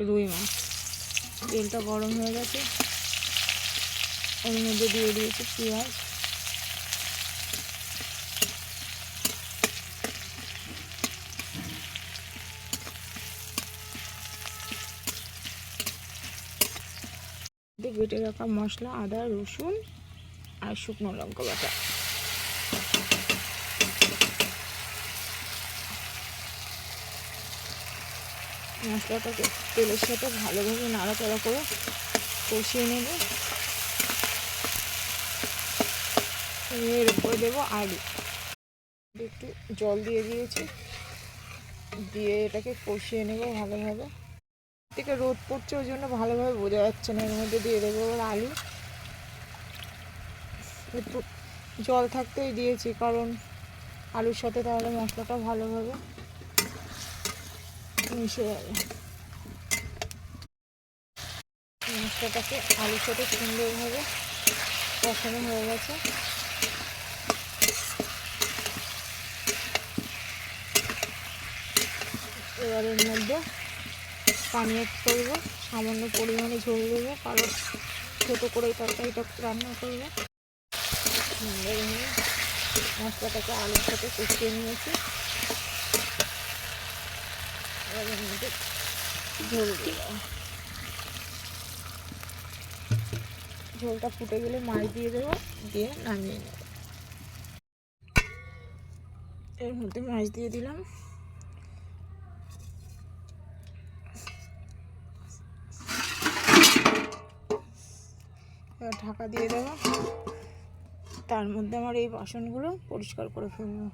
রুই মাছ। তেলটা গরম হয়ে গেছে, ওর মধ্যে দিয়ে দিয়েছি পেঁয়াজ, বেটে রাখা মশলা, আদা রসুন আর শুকনো লঙ্কা বাটা। মশলাটাকে তেলের সাথে ভালোভাবে নাড়াচাড়া করে কষিয়ে নেব। এর উপরে দেবো আলু, একটু জল দিয়ে দিয়েছি, দিয়ে এটাকে কষিয়ে নেব ভালোভাবে। থেকে রোদ পড়ছে ওই জন্য ভালোভাবে বোঝা যাচ্ছে না। এর মধ্যে দিয়ে দেবো আলু, একটু জল থাকতেই দিয়েছি কারণ আলুর সাথে তাহলে মশলাটা ভালোভাবে মিশে যাবে। মশলাটাকে আলুর সাথে সুন্দরভাবে কষানো হয়ে গেছে। এবার এর মধ্যে পানি অ্যাড করবো, সামান্য পরিমাণে ঝোল দেবো কারণ ছোটো করেই তরকারিটা রান্না করবো। সুন্দরভাবে মশলাটাকে আলুর সাথে কষিয়ে নিয়েছি। এবার এর মধ্যে ঝোল দেবো, ঝোলটা ফুটে গেলে মাছ দিয়ে দেবো, দিয়ে নামিয়ে নেব। এর মধ্যে মাছ দিয়ে দিলাম, এবার ঢাকা দিয়ে দেবো। তার মধ্যে আমার এই বাসনগুলো পরিষ্কার করে ফেলবো।